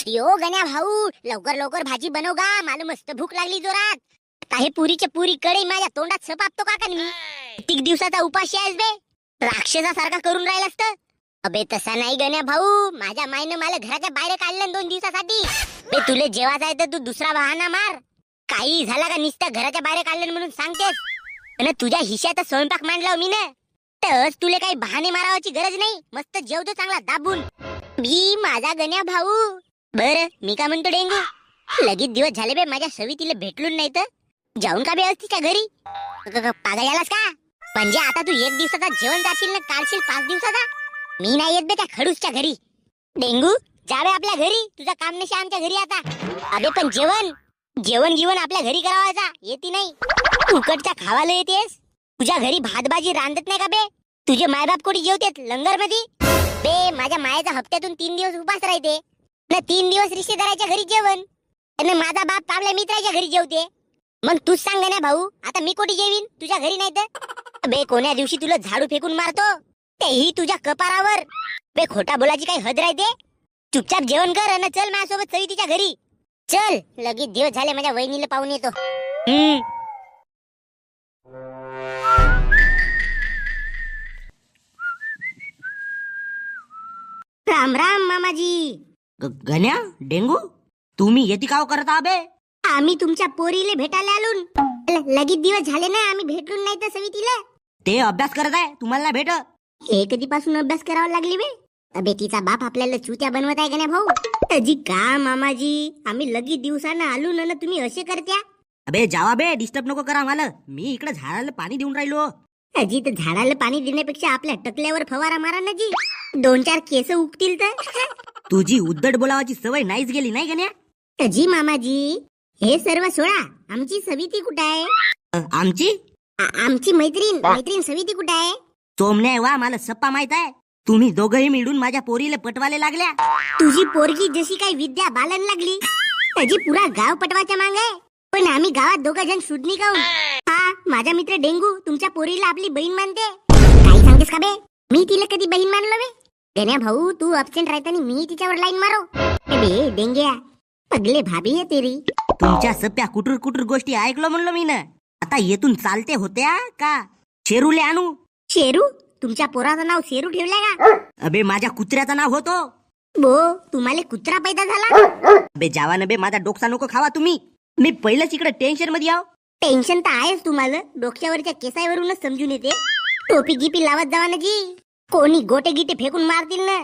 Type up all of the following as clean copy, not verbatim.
यो गण्या भाऊ, लवकर लवकर भाजी बनव गा, मला मस्त भूक लागली जोरात. काही पुरीच्या पुरी कडे माझ्या तोंडात सपापतो का मी? किती दिवसाचा उपाशी आहेस बे? राक्षसासारखा करून राहिलास तर. अबे तसा नाही गण्या भाऊ, माझ्या माईनं मला घराच्या बाहेर काढलं 2 दिवसासाठी. बे तुले जेवायचं आहे तर तू दुसरा बहाणा मार. काही झाला का नुसतं घराच्या बाहेर काढलं म्हणून सांगतेस? आणि तुझ्या हिश्याचा स्वयंपाक मांडला मी ना, तर तुले काही बहाणे मारावाची गरज नाही. मस्त जेवतो चांगला दाबून. मी माझा गण्या भाऊ. बर मी का म्हणतो डेंगू, लगेच दिवस झाले बे माझ्या सवितीला भेटलो नाही तर जाऊन का बे असती त्या घरी? पागल झालास का? म्हणजे आता तू 1 दिवसाचा जेवण जाशील ना काढशील 5 दिवसाचा? मी नाही येत बे त्या खडूसच्या घरी. डेंगू जावे आपल्या घरी, तुझा काम नशी आमच्या घरी आता. अबे पण जेवण घेऊन आपल्या घरी करावायचा येती नाही. उकडच्या खावाला येतेस. तुझ्या घरी भातभाजी रांधत नाही का बे? तुझे मायबाप कोणी जेवतेत लंगर मध्ये? बे माझ्या मायाचा हप्त्यातून 3 दिवस उपास राहते ना, 3 दिवस रिश्तेदाराच्या घरी जेवण, आणि माझा बाप आपल्या मित्राच्या घरी जेवते. मग तूच सांग ना भाऊ, आता मी कोठी जेवीन तुझ्या घरी नाही तर? बे कोण्या दिवशी तुला झाडू फेकून मारतो, तेही तुझ्या कपारावर. बे खोटा बोलायची काही हद राहते? चुपचाप जेवण कर आणि चल माझ्यासोबत सवितीच्या घरी. चल, लगेच दिवस झाले माझ्या वहिनीला पाहून येतो. राम राम मामाजी. गण्या, डेंगू, तुम्ही येती काव करता बे? आम्ही तुमच्या पोरीले भेटायला आलो. लगेच दिवस झाले ना, आम्ही भेटलो नाही तर सवितीला. ते अभ्यास करत आहे, तुम्हाला भेट. हे कधीपासून अभ्यास करावा लागली बे? अबे तिचा बाप आपल्याला चुत्या बनवत आहे का नाही भाऊ? अजी का मामाजी, आम्ही लगेच दिवसानं आलो ना, तुम्ही असे करत्या? अबे जावा बे, डिस्टर्ब नको करा मला. मी इकडे झाडाला पाणी देऊन राहिलो. अजी तर झाडाला पाणी देण्यापेक्षा आपल्या टकल्यावर फवारा मारा ना जी, 2-4 केस उगतील तर. तुझी उद्धट बोलावाची सवय नाहीच गेली नाही गण्या? अजी मामाजी, हे सर्व सोडा. आमची सविती कुठे आहे? आमची आमची मैत्रीण सविती कुठे आहे? सोमने वा, मला सप्पा माहित आहे. तुम्ही दोघंही मिळून माझ्या पोरीला पटवाले लागल्या. तुझी पोरगी जशी काही विद्या बालन लागली, त्याची पुरा गाव पटवाच्या मांग आहे. पण आम्ही गावात 2 जण सुडणी खाऊन. हा माझा मित्र डेंगू तुमच्या पोरीला आपली बहीण मानते. काही सांगतेस का बे? मी तिला कधी बहीण मानलो बे? गण्या भाऊ, तू अब्सेंट राहताना मी तिच्यावर लाईन मारो? बे डेंग्या, पगले भाभी आहे तेरी. तुमच्या सप्प्या कुटूर कुटूर गोष्टी ऐकलो म्हणलो मी ना. आता येथून चालते होत्या का शेरूले आणू? शेरू? तुमच्या पोराचं नाव शेरू ठेवलंय का? अबे माझ्या कुत्र्याचं नाव होतो. बो तुम्हाला कुत्रा पैदा झाला? अबे जावा न बे, माझा डोकसा नको खावा तुम्ही. मी पहिलंच इकडे टेन्शन मध्ये आहो. टेन्शन तर आहेच तुम्हाला, डोक्यावरच्या केसावरूनच समजून येते. टोपी गिपी लावत जावा ना जी, कोणी गोटे गिटे फेकून मारतील ना.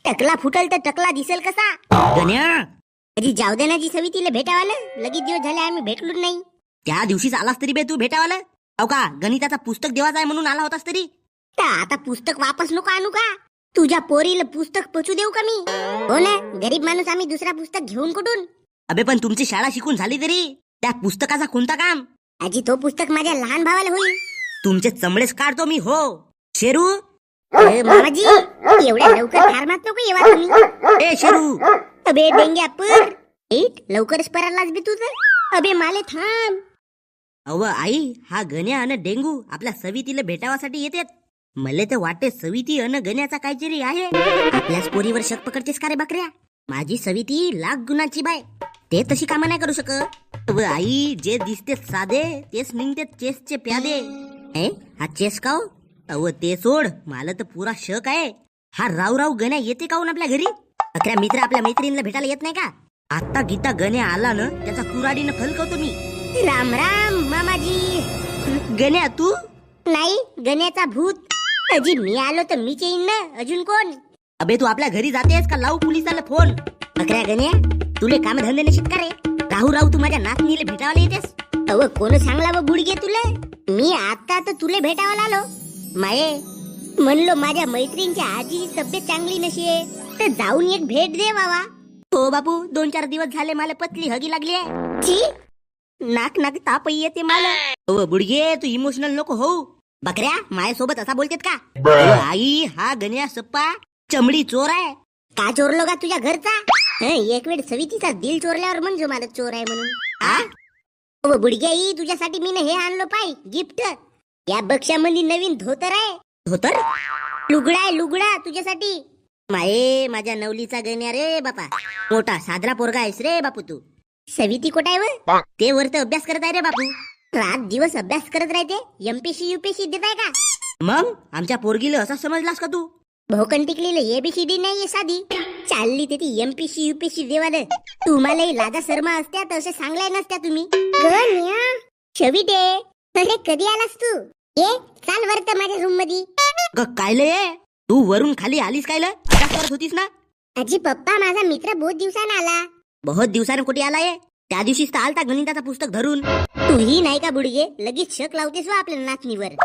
टकला फुटल तर टकला दिसेल कसा? गण्या, अजी जाऊ दे ना जी, सवितीला भेटावाला. लगेच दिवस झाले आम्ही भेटलोच नाही. त्या दिवशीच आलास तरी बे तू भेटावाला. अहो का गणिताचा पुस्तक देवाचा आहे म्हणून आला होतास तरी? तर आता पुस्तक वापस नको आणू का? तुझ्या पोरीला पुस्तक पचू देऊ का मी? हो ना, गरीब माणूस आम्ही, दुसरा पुस्तक घेऊन कुठून? अबे पण तुमची शाळा शिकून झाली तरी त्या पुस्तकाचा कोणता काम? आजी तो पुस्तक माझ्या लहान भावाला होईल. तुमचे चमडेच काढतो मी. हो शेरू. मामाजी, एवढ्या लवकर फार्मात नको येवा तुम्ही. ए शेरू. अबे डेंग्या पर लवकरच परालाच बी तुझं. अबे माले थांब. अव आई, हा गण्या अन डेंगू आपल्या सवितीला भेटावासाठी येतात. मले तर वाटते सविती अन गण्याचा काहीतरी आहे. आपल्याच पोरीवर शक पकडतेस का रे बकऱ्या? माझी सविती लाख गुणाची बाय, ते तशी कामं नाही करू शकत. अव आई, जे दिसते साधे तेच निघते चेसचे प्यादे. हा चेस काव? अव ते सोड, मला तर पुरा शक आहे. हा राव गण्या येते काऊन आपल्या घरी? अकरा मित्र आपल्या मैत्रिणीला भेटायला येत नाही का? आता गीता गण्या आला ना, त्याचा कुराडीनं फलकवतो मी. राम राम मामाजी. गण्या तू? नाही, गण्याचा भूत. अजी मी आलो तर मीच येईन ना, अजून कोण? अबे तू आपल्या घरी जातेस का लावू पोलिसाला फोन? अकरा गण्या, तुले काम धंदे नशीत का रे? राहू तुला माझ्या नातनीला भेटायला येतेस? अव कोण सांगला व बुडगे तुले? मी आता तर तुले भेटायला आलो. माये म्हणलो माझ्या मैत्रिणीची आजीची तब्येत चांगली नशीये, तर जाऊन एक भेट दे बाबा. हो बापू, 2-4 दिवस झाले मला पतली हगी लागली आहे. ची, नाक ताप येते मला. ओ बुडगे, तू इमोशनल नको हो. बकऱ्या माझ्यासोबत असा बोलतेत का? आई, हा गण्या सप्पा चमडी चोर आहे. का चोरलो का तुझ्या घरचा? एक वेळ सवितीचा दिल चोरल्यावर म्हणजे मला चोर आहे म्हणून. बुडग्याई, तुझ्यासाठी मी हे आणलो पाय गिफ्ट. या बक्षामध्ये नवीन धोतर आहे. धोतर? लुगडा आहे, लुगडा तुझ्यासाठी. माये माझ्या नवलीचा गण्या रे बापा, मोठा साजरा पोरगा आहेस रे बापू तू. सविती कुठे आहे व? ते वरत अभ्यास करत आहे रे बापू. रात दिवस अभ्यास करत राहते. एमपीसी युपीसी देताय का? मग आमच्या पोरगीला असा समजलास का तू? भोकन टिकलेलं एबीसीडी नाहीये साधी, चालली ते ती एमपीसी युपीसी देवाल. तुम्हालाही लाजा शर्मा असत्या तर असे सांगलाय नसत्या तुम्ही. शविते, अरे कधी आलास तू? ये चाल वरत माझ्या रूम मध्ये. कायले ये तू वरून खाली आलीस कायले? अभ्यास करत होतीस ना? आजी पप्पा माझा मित्र बहुत दिवसानं आला. बहुत दिवसानं कुठे आलाय? त्या दिवशीच तर आलता गणिताचा पुस्तक धरून. तूही नाही का बुडगे, लगेच शक लावतेस वा आपल्या नाचणीवर.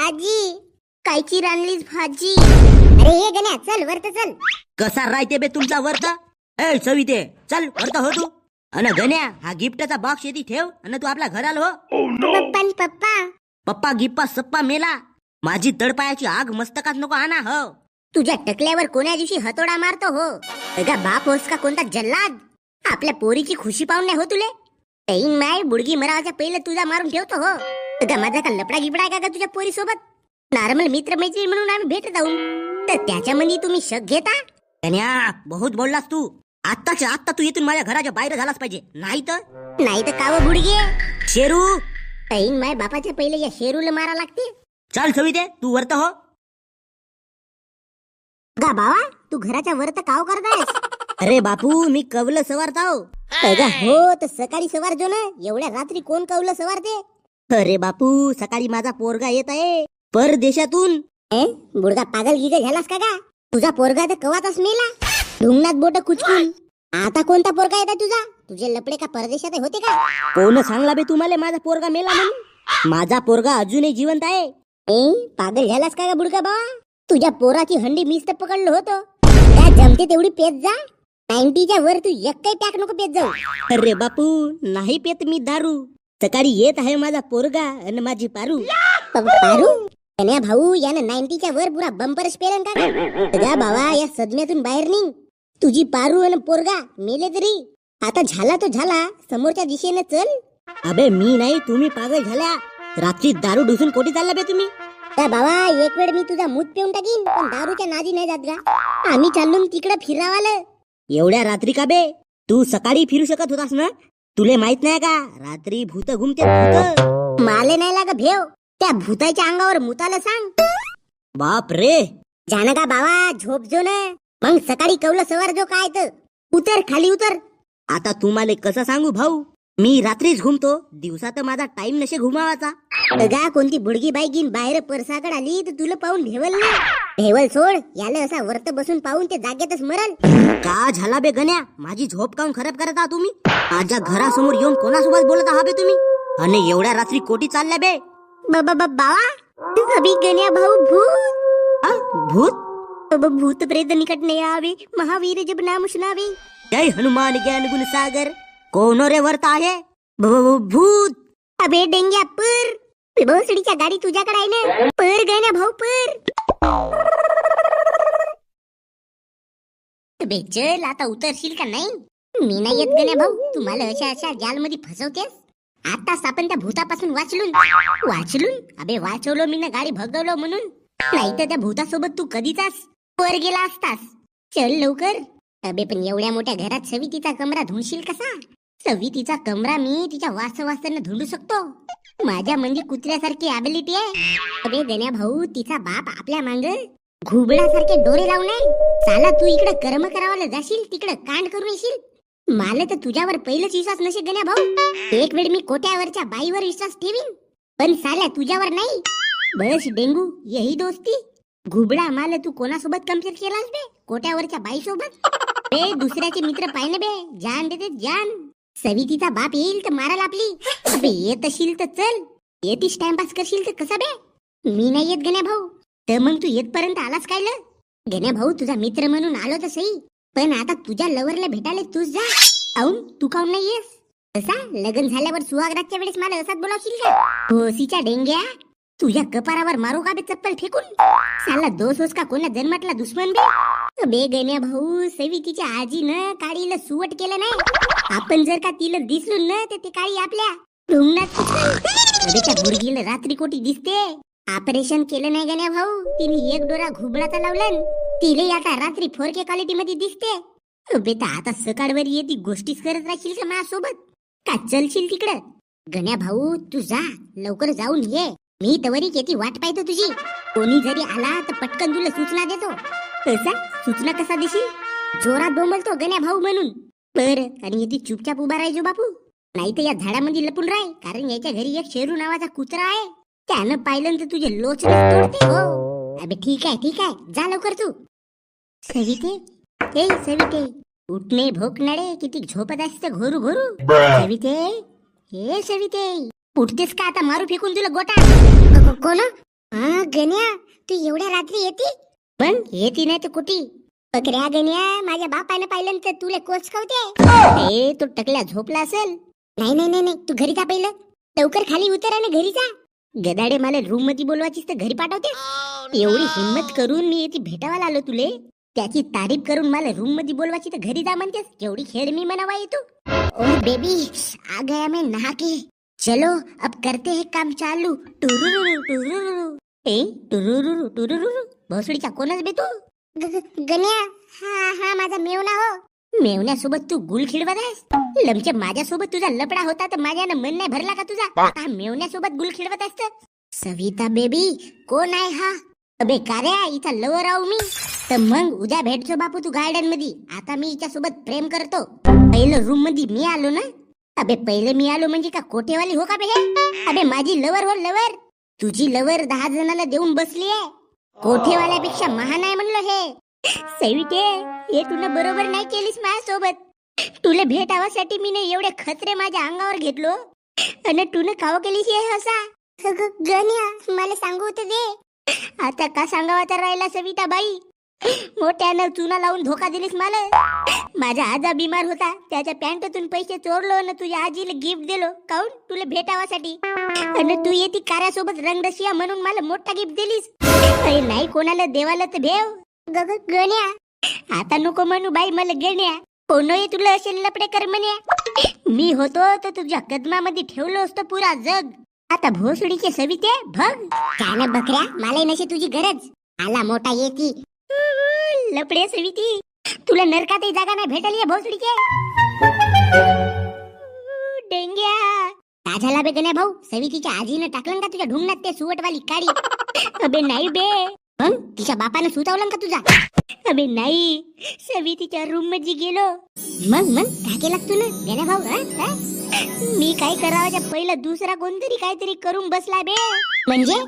आजी कायची रानलीस भाजी? अरे ये गण्या चल वरत चल. कसा राहते बे तुमचा वर्त? ए सविते चल वर्त हो तू. अन गण्या हा गिफ्टचा बॉक्स येते ठेव आणि तू आपल्या घराला हो. पप्पा पप्पा पप्पा गिप्पा सप्पा मेला. माझी तडपायाची आग मस्तकात नको आणा हो. तुझ्या टकल्यावर कोण्या दिवशी हतोडा मारतो हो? अगा बाप होस का कोणता जल्लाद? आपल्या पोरीची खुशी पाहून नाही हो तुले? ऐन माय बुडगी मरावाच्या पहिलं तुझा मारून ठेवतो हो. अगा माझा का लपडा गिपडा आहे का तुझ्या पोरी सोबत? नॉर्मल मित्र मैत्री म्हणून आम्ही भेटत जाऊन तर त्याच्यामध्ये तुम्ही शक घेता? गण्या बहुत बोललास तू. आत्ताच्या आत्ता तू इथून माझ्या घराच्या बाहेर झालाच पाहिजे, नाही तर का व बुडगे? शेरू ऐन माय बापाच्या पहिले या शेरूला मारा लागते. चल सविते तू वर्त हो. गा बावा तू घराच्या वर तर काव करतायस? अरे बापू मी कवलं सवारताव. अगा हो तर सकाळी सवार जो ना, एवढ्या रात्री कोण कवलं सवारते? अरे बापू सकाळी माझा पोरगा येत आहे परदेशातून. बुडगा पागल गिग झालास का गा? तुझा पोरगा तर कवातच मेला, ढुंगणात बोट कुचकून. आता कोणता पोरगा येता तुझा? तुझे लपडे का परदेशात होते का? कोण सांगला बे तुम्हाला माझा पोरगा मेला म्हणून? माझा पोरगा अजूनही जिवंत आहे. पागल झालास का गा बुडगा बाबा? तुझ्या पोराची हंडी मीच तर पकडलो होतो. त्या जमते तेवढी पेत जा. 90च्या वर तू एक काही पॅक नको पेत जाऊ. अरे बापू नाही पेत मी दारू. सकाळी येत आहे माझा पोरगा आणि माझी पारू. पारू कन्या भाऊ यानं 90च्या वर पुरा बंपरच पेलन का गा बाबा? या सदम्यातून बाहेर निघ. तुझी पारू आणि पोरगा मेले तरी आता झाला तो झाला, समोरच्या दिशेने चल. अबे मी नाही तुम्ही पागल झाल्या. रात्री दारू ढुसून कोटी चालला बे तुम्ही? त्या बाबा एक वेळ मी तुझा मूत पिऊन टाकीन, पण दारूच्या नादी नाही जात गा. आम्ही चाललो तिकडे फिरावालं. एवढ्या रात्री का बे? तू सकाळी फिरू शकत होतास ना? तुले माहित नाही का रात्री भूत घुमते भूत? माले नाही लाग भेव. त्या भूताच्या अंगावर मुताला सांग. बाप रे जान का बाबा झोप जो ना, मग सकाळी कवलं सवार जो काय तर उतर खाली उतर. आता तुम्हाला कसं सांगू भाऊ, मी रात्रीच घुमतो, दिवसा तर माझा टाइम नसे घुमावाचा. गा कोणती बुडगी बाईकीन बाहेर परसाकड आली तर तुला पाहून भेवल ना. भेवल सोड, याला असा वर्त बसून पाहून ते जागेतच मरल. का झाला बे गण्या? माझी झोप काऊन खराब करत आहात तुम्ही? माझ्या घरासमोर येऊन कोणासोबत बोलत आहात बे तुम्ही? आणि एवढ्या रात्री कोटी चालल्या बे? बाबा अभी गण्या भाऊ भूत भूत भूत प्रेत निकट नहीं आवे, महावीर जब नाम सुनावे. जय हनुमान ज्ञान गुण सागर. कोण रे वर्त आहे? भूत. अबे डेंग्या पर भोसडीच्या गाडी तुझ्याकडे आहे ना? पर गण्या भाऊ पर. अबे चल आता उतरशील का नाही? मी नाही येत गण्या भाऊ, तुम्हाला अशा जालमध्ये फसवतेस. आताच आपण त्या भूतापासून वाचलून अबे वाचवलो मी ना, गाडी भगवलो म्हणून. नाही तर त्या भूतासोबत तू कधीचाच वर गेला असतास. चल लवकर. अबे पण एवढ्या मोठ्या घरात सवितीचा कमरा धुंडशील कसा? सवितीचा कमरा मी तिच्या वासवासानं धुंडू शकतो. माझ्या म्हणजे कुत्र्यासारखी ॲबिलिटी आहे. अबे गण्या भाऊ तिचा बाप आपल्या मांग घुबडासारखे डोरे लावून आहे. चाला तू इकडे कर्म करावाला जाशील, तिकडे कांड करून येशील. मला तर तुझ्यावर पहिलंच विश्वास नसे गण्या भाऊ. एक वेळ मी कोट्यावरच्या बाईवर विश्वास ठेवीन, पण साल्या तुझ्यावर नाही. बस डेंगू यही दोस्ती. घुबडा माल तू कोणासोबत कम्पेअर केलास बे? कोट्यावरच्या बाई सोबत? बे दुसऱ्याचे मित्र पाहिजे बे, जान देते जान. सवितीचा बाप येईल तर माराल आपली. अबे येत असेल तर चल, येतीस टाइमपास करशील तर कसा बे? मी नाही येत गण्या भाऊ. तर मग तू येतपर्यंत आलास काय ल? गण्या भाऊ तुझा मित्र म्हणून आलो तर सही, पण आता तुझ्या लवरला भेटायला तूच जा. औन तू काऊन नाही येस? तसा लग्न झाल्यावर सुहागरातच्या वेळेस मला असाच बोलावशील का? होसीच्या डेंग्या तुझ्या कपारावर मारू का बे चप्पल फेकून? साला दोष होस का कोणा जन्मातला दुश्मन बे? बे गण्या भाऊ सवितीच्या आजीनं काळीला सुवट केलं नाही. आपण जर का तिला दिसलो ना तर ते काळी आपल्या ढुंगणात अबे त्या बुडगीला रात्री कोटी दिसते. ऑपरेशन केलं नाही गण्या भाऊ, तिने एक डोरा घुबडाचा लावला, तिले आता रात्री 4K क्वालिटी मध्ये दिसते बेटा. आता सकाळवर येती गोष्टीच करत राहशील का माझ्यासोबत? का चलशील तिकडं? गण्या भाऊ तू जा, लवकर जाऊन ये. मी तवरी येती वाट पाहतो तुझी. कोणी जरी आला तर पटकन तुला सूचना देतो. कसा सूचना कसा देशील? जोरात बोंबलतो गण्या भाऊ म्हणून. बर, आणि येती चुपचाप उभा राहायचो बापू. नाही तर या झाडामध्ये लपून राह, कारण याच्या घरी एक शेरू नावाचा कुत्रा आहे. त्यानं पाहिलं तर तुझे लोचने तोडते. हो अबे ठीक आहे ठीक आहे, जा लवकर तू. सविते, ए सविते, उठणे भोकनाडे, किती झोपत असते घोरू घोरू. सविते, हे सविते, उठतेस का आता? मारू फेकून तुला गोटा. कोण? हा गण्या, तू एवढ्या रात्री येते? पण येती नाही तर कुठी? बकऱ्या गण्या, माझ्या बापाने पाहिलं तर तुला कोचकावते. ए तू टकल्या झोपला असेल. नाही नाही नाही, तू घरी जा पहिलं. लवकर खाली उतर आणि घरी जा. गदाडे, मला रूम मध्ये बोलवायचीस तर घरी पाठवते. एवढी हिम्मत करून मी येते भेटायला आलो तुले, त्याची तारीफ करून मला रूम मध्ये बोलवायची तर घरी जा म्हणतेस. केवढी खेळ मी म्हणावा येतो. ओ बेबी, आ गया मैं नहा के. चलो अब करते हैं काम चालू. टुरुरुरु टुरुरुरु. ए टुरुरुरु टुरुरुरु, भोसडीचा कोणच बे तू? गण्या, हा हा माझा मेवना हो. मेवण्यासोबत तू गुल खिडवत आहेस? लमचे माझ्यासोबत तुझा लपडा होता तर माझ्यानं मन नाही भरला का तुझा? आता मेवण्यासोबत गुल खिडवत असत? सविता बेबी, कोण आहे हा? अबे कार्या, इथं लवर आहो मी. तर मग उद्या भेटतो बापू तू गार्डन मध्ये. आता मी हिच्यासोबत प्रेम करतो. पहिलं रूम मध्ये मी आलो ना. अबे पहिले मी आलो म्हणजे का कोठेवाली हो का बे हे? अबे माझी लवर हो लवर. तुझी लवर 10 जणाला देऊन बसली आहे. कोठेवाल्यापेक्षा महान आहे म्हणलं हे. सविते, हे तुला बरोबर नाही केलीस माझ्यासोबत. तुला भेटावासाठी मी एवढे खतरे माझ्या अंगावर घेतलो आणि तुला काव केलीस हे असा? गण्या, मला सांगू होतं दे. आता का सांगावा तर राहिला सविता बाई? मोठ्यानं चुना लावून धोका दिलीस मला. माझा आजा बिमार होता, त्याच्या पॅन्टतून पैसे चोरलो आणि तुझ्या आजीला गिफ्ट दिलो. काऊन? तुला भेटावासाठी. आणि तू येती कार्यासोबत रंगदशिया म्हणून मला मोठा गिफ्ट दिलीस. अरे नाही कोणाला देवाला तर भेव. गण्या, आता नको म्हणू बाई मला गण्या. कोण आहे तुला असे लपडे कर म्हणे? मी होतो तर तुझ्या कदमामध्ये ठेवलं असतं पुरा जग. आता भोसडीचे सविते भग. काय बकऱ्या, मला नसे तुझी गरज. आला मोठा येती लपडे सविती. तुला नरकातही जागा नाही भेटली आहे भोसडीचे. डेंग्या का झाला बे गण्या भाऊ? सवितीच्या आजीनं टाकलं का तुझ्या ढुंगणात ते सुवटवाली काडी? अबे नाही बे. मग तिच्या बापानं सुतावलं का तुझा? अबे नाही, सवितीच्या रूम मध्ये गेलो. मग काय केलं तू ना गण्या भाऊ? मी काय करावाच्या पहिला दुसरा कोणतरी काहीतरी करून बसला बे. म्हणजे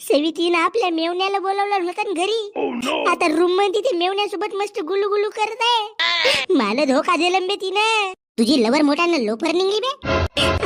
सवितीनं आपल्या मेवण्याला बोलवलं होतं घरी. आता रूम मध्ये ती मेवण्यासोबत मस्त गुलू गुलू करत आहे. मला धोका दिलं बे तिनं. तुझी लवर मोठ्यानं लोफर निघली बे.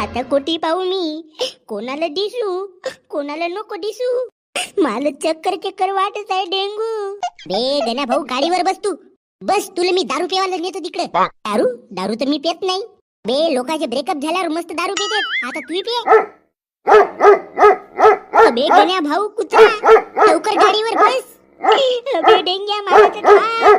आता कोटी पाहू मी? कोणाला दिसू कोणाला नको दिसू? मला चक्कर वाटत आहे डेंगू. बे गण्या भाऊ, गाडीवर बस तू. बस, तुला मी दारू पिवायला नेतो तिकडे. दारू तर मी पित नाही बे. लोकांचे ब्रेकअप झाल्यावर मस्त दारू पिते. आता तू पिये. अबे गण्या भाऊ कुत्रा, लवकर गाडीवर बस. अबे डेंग्या, मला